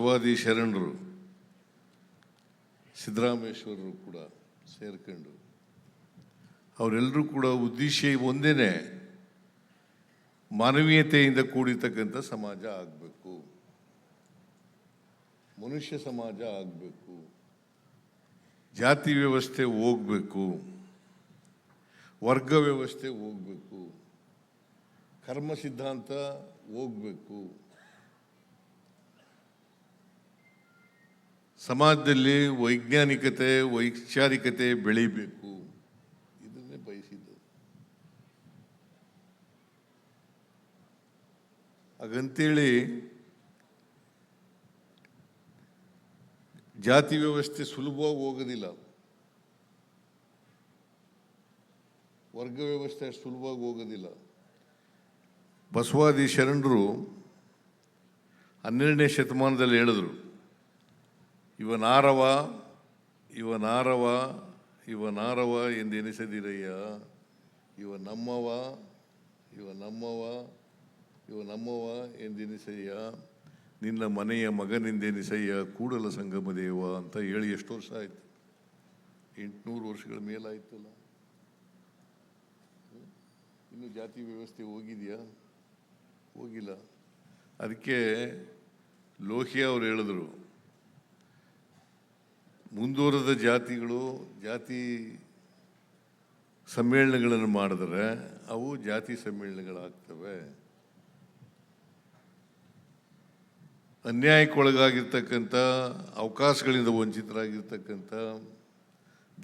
ಬಸವಾದಿ ಶರಣರು ಸಿದ್ದರಾಮೇಶ್ವರರು ಕೂಡ ಸೇರ್ಕೊಂಡು ಅವರೆಲ್ಲರೂ ಕೂಡ ಉದ್ದೇಶ ಒಂದೇ, ಮಾನವೀಯತೆಯಿಂದ ಕೂಡಿರ್ತಕ್ಕಂಥ ಸಮಾಜ ಆಗಬೇಕು, ಮನುಷ್ಯ ಸಮಾಜ ಆಗಬೇಕು, ಜಾತಿ ವ್ಯವಸ್ಥೆ ಹೋಗಬೇಕು, ವರ್ಗ ವ್ಯವಸ್ಥೆ ಹೋಗಬೇಕು, ಕರ್ಮ ಸಿದ್ಧಾಂತ ಹೋಗಬೇಕು, ಸಮಾಜದಲ್ಲಿ ವೈಜ್ಞಾನಿಕತೆ ವೈಚಾರಿಕತೆ ಬೆಳೀಬೇಕು, ಇದನ್ನೇ ಬಯಸಿದ್ದು. ಹಾಗಂತೇಳಿ ಜಾತಿ ವ್ಯವಸ್ಥೆ ಸುಲಭವಾಗಿ ಹೋಗೋದಿಲ್ಲ, ವರ್ಗ ವ್ಯವಸ್ಥೆ ಅಷ್ಟು ಸುಲಭವಾಗಿ ಹೋಗೋದಿಲ್ಲ. ಬಸವಾದಿ ಶರಣರು 12ನೇ ಶತಮಾನದಲ್ಲಿ ಹೇಳಿದ್ರು, ಇವನಾರವ ಇವನಾರವ ಇವನಾರವ ಎಂದೆನಿಸದಿರಯ್ಯ, ಇವ ನಮ್ಮವ ಇವ ನಮ್ಮವ ಇವ ನಮ್ಮವ ಎಂದೆನಿಸಯ್ಯ, ನಿನ್ನ ಮನೆಯ ಮಗನೆಂದೆನಿಸಯ್ಯ ಕೂಡಲ ಸಂಗಮ ದೇವ ಅಂತ ಹೇಳಿ ಎಷ್ಟು ವರ್ಷ ಆಯಿತು? 800 ವರ್ಷಗಳ ಮೇಲಾಯ್ತಲ್ಲ. ಇನ್ನು ಜಾತಿ ವ್ಯವಸ್ಥೆ ಹೋಗಿದೆಯಾ? ಹೋಗಿಲ್ಲ. ಅದಕ್ಕೆ ಲೋಹಿಯಾ ಅವರು ಹೇಳಿದ್ರು, ಮುಂದುವರೆದ ಜಾತಿಗಳು ಜಾತಿ ಸಮ್ಮೇಳನಗಳನ್ನು ಮಾಡಿದ್ರೆ ಅವು ಜಾತಿ ಸಮ್ಮೇಳನಗಳಾಗ್ತವೆ. ಅನ್ಯಾಯಕ್ಕೊಳಗಾಗಿರ್ತಕ್ಕಂಥ, ಅವಕಾಶಗಳಿಂದ ವಂಚಿತರಾಗಿರ್ತಕ್ಕಂಥ,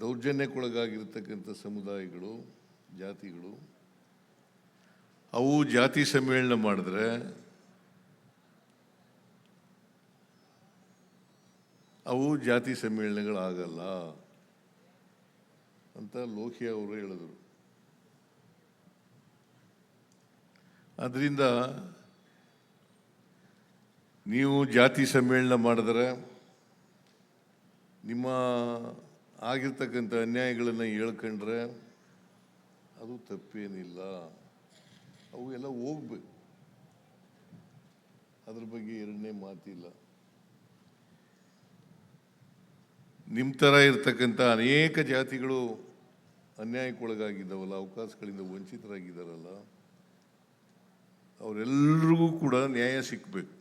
ದೌರ್ಜನ್ಯಕ್ಕೊಳಗಾಗಿರ್ತಕ್ಕಂಥ ಸಮುದಾಯಗಳು, ಜಾತಿಗಳು, ಅವು ಜಾತಿ ಸಮ್ಮೇಳನ ಮಾಡಿದ್ರೆ ಅವು ಜಾತಿ ಸಮ್ಮೇಳನಗಳಾಗಲ್ಲ ಅಂತ ಲೋಹಿಯಾ ಅವರು ಹೇಳಿದರು. ಆದ್ದರಿಂದ ನೀವು ಜಾತಿ ಸಮ್ಮೇಳನ ಮಾಡಿದ್ರೆ ನಿಮ್ಮ ಆಗಿರ್ತಕ್ಕಂಥ ಅನ್ಯಾಯಗಳನ್ನು ಹೇಳ್ಕೊಂಡ್ರೆ ಅದು ತಪ್ಪೇನಿಲ್ಲ, ಅವು ಎಲ್ಲ ಹೋಗ್ಬೇಕು, ಅದ್ರ ಬಗ್ಗೆ ಎರಡನೇ ಮಾತಿಲ್ಲ. ನಿಮ್ಮ ಥರ ಇರ್ತಕ್ಕಂಥ ಅನೇಕ ಜಾತಿಗಳು ಅನ್ಯಾಯಕ್ಕೊಳಗಾಗಿದ್ದಾವಲ್ಲ, ಅವಕಾಶಗಳಿಂದ ವಂಚಿತರಾಗಿದ್ದಾರಲ್ಲ, ಅವರೆಲ್ಲರಿಗೂ ಕೂಡ ನ್ಯಾಯ ಸಿಕ್ಕಬೇಕು,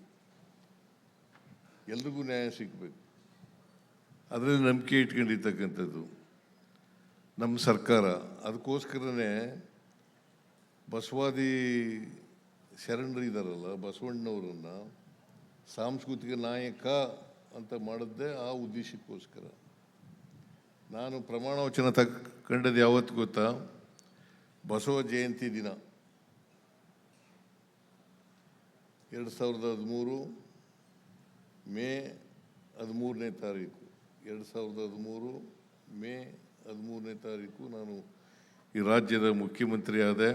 ಎಲ್ರಿಗೂ ನ್ಯಾಯ ಸಿಕ್ಕಬೇಕು. ಅದರಲ್ಲಿ ನಂಬಿಕೆ ಇಟ್ಕೊಂಡಿರ್ತಕ್ಕಂಥದ್ದು ನಮ್ಮ ಸರ್ಕಾರ. ಅದಕ್ಕೋಸ್ಕರನೇ ಬಸವಾದಿ ಶರಣರು ಇದ್ದಾರಲ್ಲ, ಬಸವಣ್ಣವರನ್ನು ಸಾಂಸ್ಕೃತಿಕ ನಾಯಕ ಅಂತ ಮಾಡಿದ್ದೆ ಆ ಉದ್ದೇಶಕ್ಕೋಸ್ಕರ. ನಾನು ಪ್ರಮಾಣ ವಚನ ತಗೊಂಡದ್ದು ಯಾವತ್ತು ಗೊತ್ತಾ? ಬಸವ ಜಯಂತಿ ದಿನ 2013 ಮೇ 13ನೇ ತಾರೀಕು 2013 ಮೇ 13ನೇ ತಾರೀಕು ನಾನು ಈ ರಾಜ್ಯದ ಮುಖ್ಯಮಂತ್ರಿ ಆದೆ.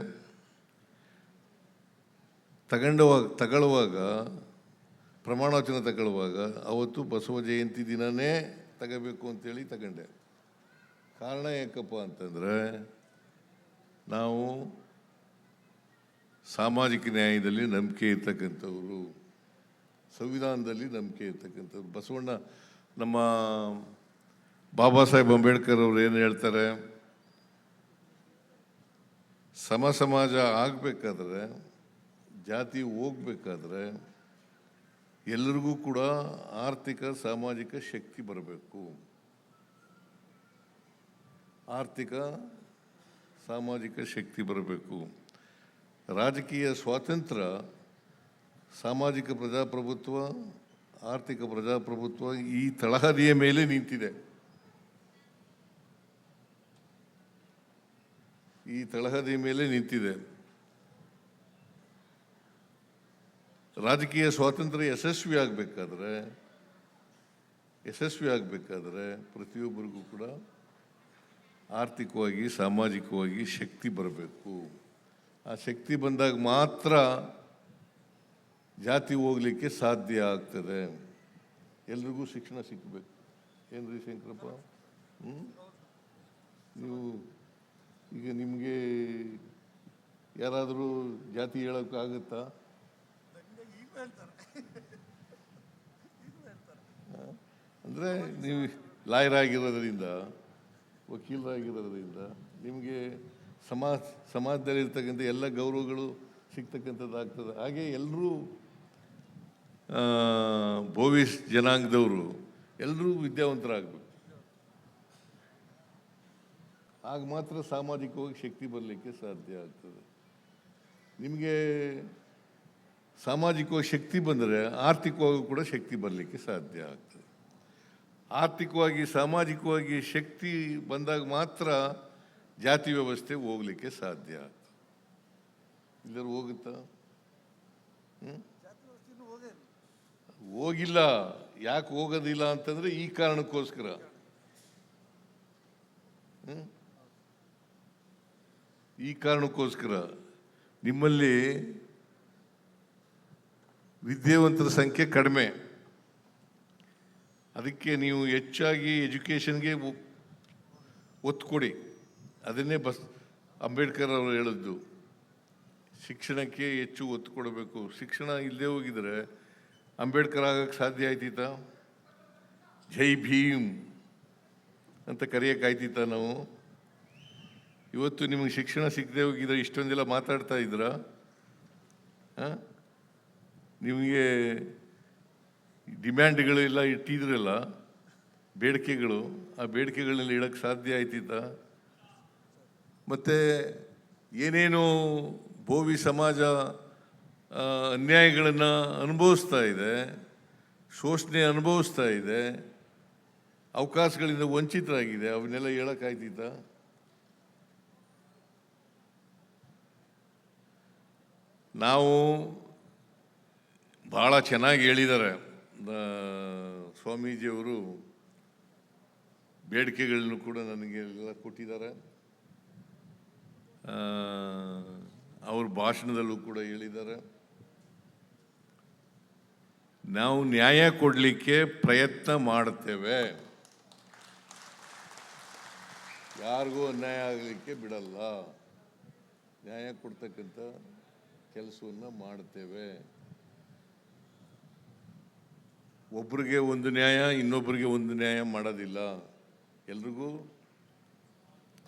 ತಗೊಳ್ಳುವಾಗ ಪ್ರಮಾಣ ವಚನ ತಗೊಳ್ಳುವಾಗ ಅವತ್ತು ಬಸವ ಜಯಂತಿ ದಿನವೇ ತಗೋಬೇಕು ಅಂತೇಳಿ ತಗೊಂಡೆ. ಕಾರಣ ಯಾಕಪ್ಪ ಅಂತಂದರೆ, ನಾವು ಸಾಮಾಜಿಕ ನ್ಯಾಯದಲ್ಲಿ ನಂಬಿಕೆ ಇರ್ತಕ್ಕಂಥವ್ರು, ಸಂವಿಧಾನದಲ್ಲಿ ನಂಬಿಕೆ ಇರ್ತಕ್ಕಂಥವ್ರು. ಬಸವಣ್ಣ, ನಮ್ಮ ಬಾಬಾ ಸಾಹೇಬ್ ಅಂಬೇಡ್ಕರ್ ಅವರು ಏನು ಹೇಳ್ತಾರೆ, ಸಮಾಜ ಆಗಬೇಕಾದ್ರೆ, ಜಾತಿ ಹೋಗ್ಬೇಕಾದ್ರೆ ಎಲ್ಲರಿಗೂ ಕೂಡ ಆರ್ಥಿಕ ಸಾಮಾಜಿಕ ಶಕ್ತಿ ಬರಬೇಕು. ಆರ್ಥಿಕ ಸಾಮಾಜಿಕ ಶಕ್ತಿ ಬರಬೇಕು. ರಾಜಕೀಯ ಸ್ವಾತಂತ್ರ್ಯ, ಸಾಮಾಜಿಕ ಪ್ರಜಾಪ್ರಭುತ್ವ, ಆರ್ಥಿಕ ಪ್ರಜಾಪ್ರಭುತ್ವ ಈ ತಳಹದಿಯ ಮೇಲೆ ನಿಂತಿದೆ. ಈ ತಳಹದಿಯ ಮೇಲೆ ನಿಂತಿದೆ. ರಾಜಕೀಯ ಸ್ವಾತಂತ್ರ್ಯ ಯಶಸ್ವಿ ಆಗಬೇಕಾದ್ರೆ ಪ್ರತಿಯೊಬ್ಬರಿಗೂ ಕೂಡ ಆರ್ಥಿಕವಾಗಿ ಸಾಮಾಜಿಕವಾಗಿ ಶಕ್ತಿ ಬರಬೇಕು. ಆ ಶಕ್ತಿ ಬಂದಾಗ ಮಾತ್ರ ಜಾತಿ ಹೋಗಲಿಕ್ಕೆ ಸಾಧ್ಯ ಆಗ್ತದೆ. ಎಲ್ರಿಗೂ ಶಿಕ್ಷಣ ಸಿಕ್ಕಬೇಕು. ಏನ್ರಿ ಶಂಕರಪ್ಪ, ನೀವು ಈಗ ನಿಮಗೆ ಯಾರಾದರೂ ಜಾತಿ ಹೇಳೋಕ್ಕಾಗುತ್ತಾ? ಅಂದರೆ ನೀವು ಲಾಯರ್ ಆಗಿರೋದ್ರಿಂದ, ವಕೀಲರಾಗಿರೋದ್ರಿಂದ ನಿಮಗೆ ಸಮಾಜದಲ್ಲಿರ್ತಕ್ಕಂಥ ಎಲ್ಲ ಗೌರವಗಳು ಸಿಗ್ತಕ್ಕಂಥದ್ದಾಗ್ತದೆ. ಹಾಗೆ ಎಲ್ಲರೂ ಬೋವಿಸ್ ಜನಾಂಗದವರು ಎಲ್ಲರೂ ವಿದ್ಯಾವಂತರಾಗಬೇಕು. ಆಗ ಮಾತ್ರ ಸಾಮಾಜಿಕವಾಗಿ ಶಕ್ತಿ ಬರಲಿಕ್ಕೆ ಸಾಧ್ಯ ಆಗ್ತದೆ. ನಿಮಗೆ ಸಾಮಾಜಿಕವಾಗಿ ಶಕ್ತಿ ಬಂದರೆ ಆರ್ಥಿಕವಾಗಿ ಕೂಡ ಶಕ್ತಿ ಬರಲಿಕ್ಕೆ ಸಾಧ್ಯ ಆಗ್ತದೆ. ಆರ್ಥಿಕವಾಗಿ ಸಾಮಾಜಿಕವಾಗಿ ಶಕ್ತಿ ಬಂದಾಗ ಮಾತ್ರ ಜಾತಿ ವ್ಯವಸ್ಥೆ ಹೋಗಲಿಕ್ಕೆ ಸಾಧ್ಯ ಆಗ್ತದೆ. ಇಲ್ಲರೂ ಹೋಗುತ್ತಾ? ಹೋಗಿಲ್ಲ. ಯಾಕೆ ಹೋಗೋದಿಲ್ಲ ಅಂತಂದ್ರೆ ಈ ಕಾರಣಕ್ಕೋಸ್ಕರ. ಈ ಕಾರಣಕ್ಕೋಸ್ಕರ ನಿಮ್ಮಲ್ಲಿ ವಿದ್ಯಾವಂತರ ಸಂಖ್ಯೆ ಕಡಿಮೆ. ಅದಕ್ಕೆ ನೀವು ಹೆಚ್ಚಾಗಿ ಎಜುಕೇಷನ್ಗೆ ಒತ್ತು ಕೊಡಿ. ಅದನ್ನೇ ಅಂಬೇಡ್ಕರ್ ಅವರು ಹೇಳಿದ್ದು, ಶಿಕ್ಷಣಕ್ಕೆ ಹೆಚ್ಚು ಒತ್ತು ಕೊಡಬೇಕು. ಶಿಕ್ಷಣ ಇಲ್ಲದೆ ಹೋಗಿದ್ರೆ ಅಂಬೇಡ್ಕರ್ ಆಗಕ್ಕೆ ಸಾಧ್ಯ ಆಯ್ತಿತ್ತ? ಜೈ ಭೀಮ್ ಅಂತ ಕರೆಯೋಕ್ಕಾಯ್ತಿತ್ತ ನಾವು? ಇವತ್ತು ನಿಮಗೆ ಶಿಕ್ಷಣ ಸಿಗದೆ ಹೋಗಿದ್ರೆ ಇಷ್ಟೊಂದೆಲ್ಲ ಮಾತಾಡ್ತಾ ಇದ್ರ? ನಿಮಗೆ ಡಿಮ್ಯಾಂಡ್ಗಳೆಲ್ಲ ಇಟ್ಟಿದ್ರಲ್ಲ, ಬೇಡಿಕೆಗಳು, ಆ ಬೇಡಿಕೆಗಳನ್ನೆಲ್ಲ ಇಡಕ್ಕೆ ಸಾಧ್ಯ ಆಯ್ತಿತ್ತ? ಮತ್ತು ಏನೇನು ಬೋವಿ ಸಮಾಜ ಅನ್ಯಾಯಗಳನ್ನು ಅನುಭವಿಸ್ತಾ ಇದೆ, ಶೋಷಣೆ ಅನುಭವಿಸ್ತಾ ಇದೆ, ಅವಕಾಶಗಳಿಂದ ವಂಚಿತರಾಗಿದೆ, ಅವನ್ನೆಲ್ಲ ಹೇಳೋಕ್ಕಾಯ್ತಿತ್ತ? ನಾವು ಭಾಳ ಚೆನ್ನಾಗಿ ಹೇಳಿದ್ದಾರೆ ಸ್ವಾಮೀಜಿಯವರು. ಬೇಡಿಕೆಗಳನ್ನು ಕೂಡ ನನಗೆ ಎಲ್ಲ ಕೊಟ್ಟಿದ್ದಾರೆ. ಅವ್ರ ಭಾಷಣದಲ್ಲೂ ಕೂಡ ಹೇಳಿದ್ದಾರೆ. ನಾವು ನ್ಯಾಯ ಕೊಡಲಿಕ್ಕೆ ಪ್ರಯತ್ನ ಮಾಡುತ್ತೇವೆ. ಯಾರಿಗೂ ಅನ್ಯಾಯ ಆಗಲಿಕ್ಕೆ ಬಿಡಲ್ಲ. ನ್ಯಾಯ ಕೊಡ್ತಕ್ಕಂಥ ಕೆಲಸವನ್ನು ಮಾಡುತ್ತೇವೆ. ಒಬ್ರಿಗೆ ಒಂದು ನ್ಯಾಯ, ಇನ್ನೊಬ್ಬರಿಗೆ ಒಂದು ನ್ಯಾಯ ಮಾಡೋದಿಲ್ಲ. ಎಲ್ರಿಗೂ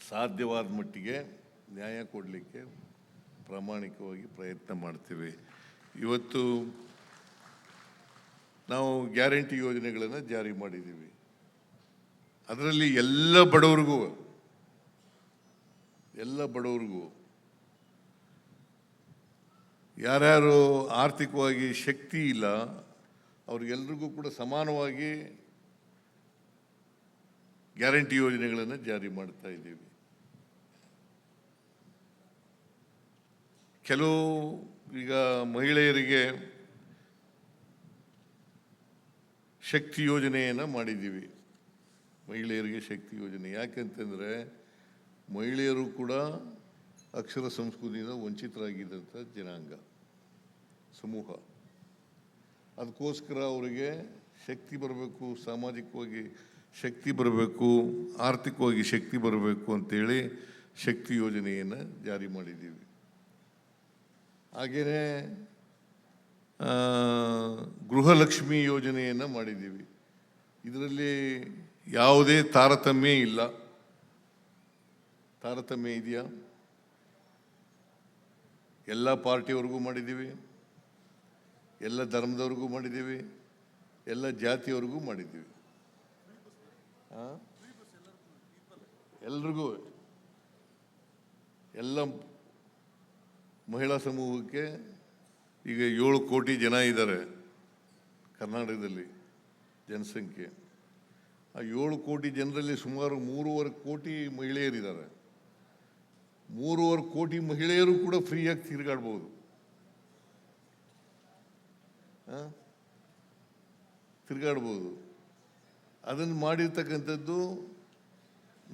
ಸಾಧ್ಯವಾದ ಮಟ್ಟಿಗೆ ನ್ಯಾಯ ಕೊಡಲಿಕ್ಕೆ ಪ್ರಾಮಾಣಿಕವಾಗಿ ಪ್ರಯತ್ನ ಮಾಡ್ತೀವಿ. ಇವತ್ತು ನಾವು ಗ್ಯಾರಂಟಿ ಯೋಜನೆಗಳನ್ನು ಜಾರಿ ಮಾಡಿದ್ದೀವಿ. ಅದರಲ್ಲಿ ಎಲ್ಲ ಬಡವರಿಗೂ ಯಾರ್ಯಾರು ಆರ್ಥಿಕವಾಗಿ ಶಕ್ತಿ ಇಲ್ಲ ಅವ್ರಿಗೆಲ್ರಿಗೂ ಕೂಡ ಸಮಾನವಾಗಿ ಗ್ಯಾರಂಟಿ ಯೋಜನೆಗಳನ್ನು ಜಾರಿ ಮಾಡ್ತಾ ಇದ್ದೀವಿ. ಕೆಲವು ಈಗ ಮಹಿಳೆಯರಿಗೆ ಶಕ್ತಿ ಯೋಜನೆಯನ್ನು ಮಾಡಿದ್ದೀವಿ. ಮಹಿಳೆಯರಿಗೆ ಶಕ್ತಿ ಯೋಜನೆ ಯಾಕೆಂತಂದರೆ ಮಹಿಳೆಯರು ಕೂಡ ಅಕ್ಷರ ಸಂಸ್ಕೃತಿಯಿಂದ ವಂಚಿತರಾಗಿದ್ದಂಥ ಜನಾಂಗ ಸಮೂಹ. ಅದಕ್ಕೋಸ್ಕರ ಅವರಿಗೆ ಶಕ್ತಿ ಬರಬೇಕು, ಸಾಮಾಜಿಕವಾಗಿ ಶಕ್ತಿ ಬರಬೇಕು, ಆರ್ಥಿಕವಾಗಿ ಶಕ್ತಿ ಬರಬೇಕು ಅಂತೇಳಿ ಶಕ್ತಿ ಯೋಜನೆಯನ್ನು ಜಾರಿ ಮಾಡಿದ್ದೀವಿ. ಹಾಗೆಯೇ ಗೃಹಲಕ್ಷ್ಮಿ ಯೋಜನೆಯನ್ನು ಮಾಡಿದ್ದೀವಿ. ಇದರಲ್ಲಿ ಯಾವುದೇ ತಾರತಮ್ಯ ಇಲ್ಲ. ತಾರತಮ್ಯ ಇದೆಯಾ? ಎಲ್ಲ ಪಾರ್ಟಿಯವ್ರಿಗೂ ಮಾಡಿದ್ದೀವಿ, ಎಲ್ಲ ಧರ್ಮದವ್ರಿಗೂ ಮಾಡಿದ್ದೀವಿ, ಎಲ್ಲ ಜಾತಿಯವ್ರಿಗೂ ಮಾಡಿದ್ದೀವಿ. ಎಲ್ರಿಗೂ, ಎಲ್ಲ ಮಹಿಳಾ ಸಮೂಹಕ್ಕೆ. ಈಗ 7 ಕೋಟಿ ಜನ ಇದ್ದಾರೆ ಕರ್ನಾಟಕದಲ್ಲಿ ಜನಸಂಖ್ಯೆ. ಆ 7 ಕೋಟಿ ಜನರಲ್ಲಿ ಸುಮಾರು 3.25 ಕೋಟಿ ಮಹಿಳೆಯರಿದ್ದಾರೆ. 3.25 ಕೋಟಿ ಮಹಿಳೆಯರು ಕೂಡ ಫ್ರೀಯಾಗಿ ತಿರುಗಾಡ್ಬೋದು. ತಿರುಗಾಡ್ಬೋದು. ಅದನ್ನು ಮಾಡಿರ್ತಕ್ಕಂಥದ್ದು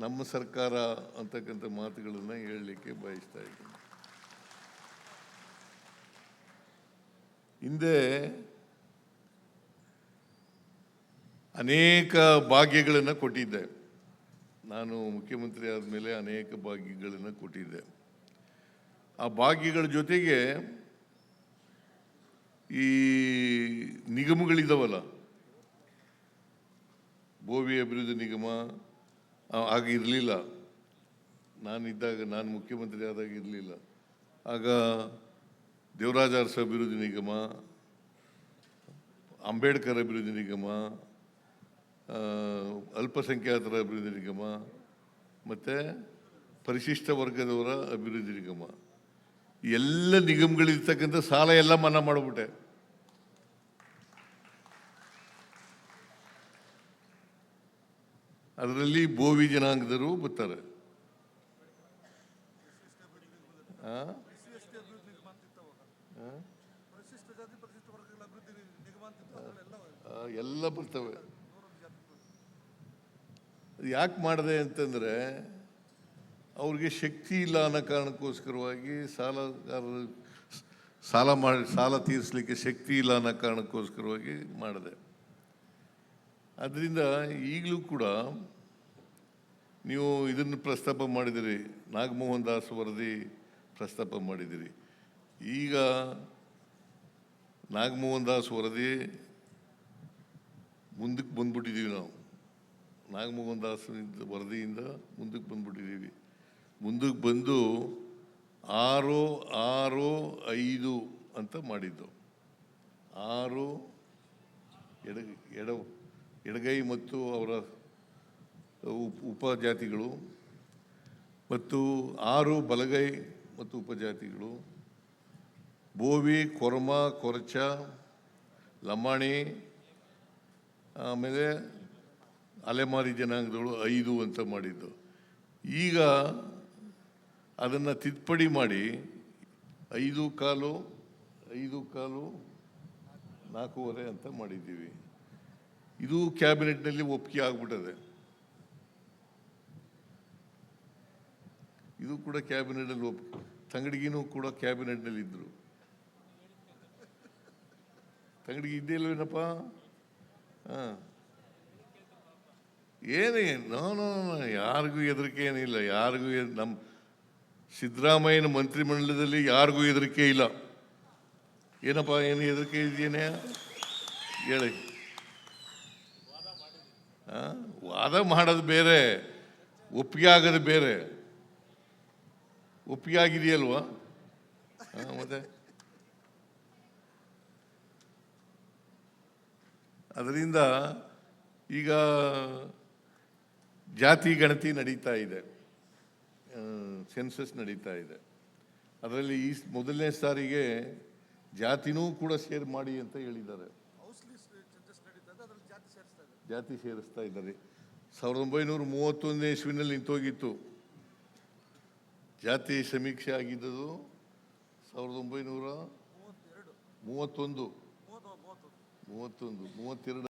ನಮ್ಮ ಸರ್ಕಾರ ಅಂತಕ್ಕಂಥ ಮಾತುಗಳನ್ನು ಹೇಳಲಿಕ್ಕೆ ಬಯಸ್ತಾ ಇದ್ದೀನಿ. ಹಿಂದೆ ಅನೇಕ ಭಾಗ್ಯಗಳನ್ನು ಕೊಟ್ಟಿದ್ದೆ. ನಾನು ಮುಖ್ಯಮಂತ್ರಿ ಆದಮೇಲೆ ಅನೇಕ ಭಾಗ್ಯಗಳನ್ನು ಕೊಟ್ಟಿದ್ದೆ. ಆ ಭಾಗ್ಯಗಳ ಜೊತೆಗೆ ಈ ನಿಗಮಗಳಿದಾವಲ್ಲ, ಬೋವಿ ಅಭಿವೃದ್ಧಿ ನಿಗಮ ಆಗ ಇರಲಿಲ್ಲ. ನಾನು ಮುಖ್ಯಮಂತ್ರಿ ಆದಾಗ ಇರಲಿಲ್ಲ. ಆಗ ದೇವರಾಜ ಅರಸು ಅಭಿವೃದ್ಧಿ ನಿಗಮ, ಅಂಬೇಡ್ಕರ್ ಅಭಿವೃದ್ಧಿ ನಿಗಮ, ಅಲ್ಪಸಂಖ್ಯಾತರ ಅಭಿವೃದ್ಧಿ ನಿಗಮ ಮತ್ತು ಪರಿಶಿಷ್ಟ ವರ್ಗದವರ ಅಭಿವೃದ್ಧಿ ನಿಗಮ, ಎಲ್ಲ ನಿಗಮಗಳಿರ್ತಕ್ಕಂಥ ಸಾಲ ಎಲ್ಲ ಮನ್ನಾ ಮಾಡಿಬಿಟ್ಟೆ. ಅದರಲ್ಲಿ ಬೋವಿ ಜನಾಂಗದವರು ಬರ್ತಾರೆ. ಎಲ್ಲ ಬರ್ತವೆ. ಯಾಕೆ ಮಾಡಿದೆ ಅಂತಂದರೆ ಅವ್ರಿಗೆ ಶಕ್ತಿ ಇಲ್ಲ ಅನ್ನೋ ಕಾರಣಕ್ಕೋಸ್ಕರವಾಗಿ ಸಾಲ ತೀರಿಸಲಿಕ್ಕೆ ಶಕ್ತಿ ಇಲ್ಲ ಅನ್ನೋ ಕಾರಣಕ್ಕೋಸ್ಕರವಾಗಿ ಮಾಡಿದೆ. ಅದರಿಂದ ಈಗಲೂ ಕೂಡ ನೀವು ಇದನ್ನು ಪ್ರಸ್ತಾಪ ಮಾಡಿದಿರಿ, ನಾಗಮೋಹನ್ ದಾಸ್ ವರದಿ ಪ್ರಸ್ತಾಪ ಮಾಡಿದಿರಿ. ಈಗ ನಾಗಮೋಹನ್ ದಾಸ್ ವರದಿ ಮುಂದಕ್ಕೆ ಬಂದ್ಬಿಟ್ಟಿದ್ದೀವಿ. ನಾವು ನಾಗಮೋಹನ್ ದಾಸ್ ವರದಿಯಿಂದ ಮುಂದಕ್ಕೆ ಬಂದ್ಬಿಟ್ಟಿದ್ದೀವಿ. ಮುಂದಕ್ಕೆ ಬಂದು 6-6-5 ಅಂತ ಮಾಡಿದ್ದು. 6 ಎಡಗೈ ಮತ್ತು ಅವರ ಉಪಜಾತಿಗಳು, ಮತ್ತು 6 ಬಲಗೈ ಮತ್ತು ಉಪಜಾತಿಗಳು, ಬೋವಿ, ಕೊರಮ, ಕೊರಚ, ಲಂಬಾಣಿ, ಆಮೇಲೆ ಅಲೆಮಾರಿ ಜನಾಂಗದಗಳು 5 ಅಂತ ಮಾಡಿದ್ದು. ಈಗ ಅದನ್ನು ತಿದ್ದುಪಡಿ ಮಾಡಿ 5 1/4 4.25 ಅಂತ ಮಾಡಿದ್ದೀವಿ. ಇದು ಕ್ಯಾಬಿನೆಟ್ನಲ್ಲಿ ಒಪ್ಪಿಗೆ ಆಗ್ಬಿಟ್ಟದೆ. ಇದು ಕೂಡ ಕ್ಯಾಬಿನೆಟ್ನಲ್ಲಿ ತಂಗಡಿಗಿನೂ ಕೂಡ ಕ್ಯಾಬಿನೆಟ್ನಲ್ಲಿ ಇದ್ರು. ತಂಗಡಿಗೆ ಇದ್ದೇ ಇಲ್ವೇನಪ್ಪ? ನೋ ಯಾರಿಗೂ ಹೆದರಿಕೆ ಏನಿಲ್ಲ. ಯಾರಿಗೂ ನಮ್ಮ ಸಿದ್ದರಾಮಯ್ಯನ ಮಂತ್ರಿಮಂಡಲದಲ್ಲಿ ಯಾರಿಗೂ ಹೆದರಿಕೆ ಇಲ್ಲ. ಏನಪ್ಪ, ಏನು ಹೆದರಿಕೆ ಇದೆಯೇನೆ ಹೇಳಿ. ವಾದ ಮಾಡೋದು ಬೇರೆ, ಒಪ್ಪಿಗೆ ಆಗೋದು ಬೇರೆ. ಒಪ್ಪಿಗೆ ಆಗಿದೆಯಲ್ವಾ? ಮತ್ತೆ ಅದರಿಂದ ಈಗ ಜಾತಿ ಗಣತಿ ನಡೀತಾ ಇದೆ, ಸೆನ್ಸಸ್ ನಡೀತಾ ಇದೆ. ಅದರಲ್ಲಿ ಈ ಮೊದಲನೇ ಸಾರಿಗೆ ಜಾತಿನೂ ಕೂಡ ಶೇರ್ ಮಾಡಿ ಅಂತ ಹೇಳಿದ್ದಾರೆ. ಜಾತಿ ಸೇರಿಸ್ತಾ ಇದ್ದಾರೆ. 1931 ಇಸ್ವಿನಲ್ಲಿ ನಿಂತೋಗಿತ್ತು. ಜಾತಿ ಸಮೀಕ್ಷೆ ಆಗಿದ್ದದು 1932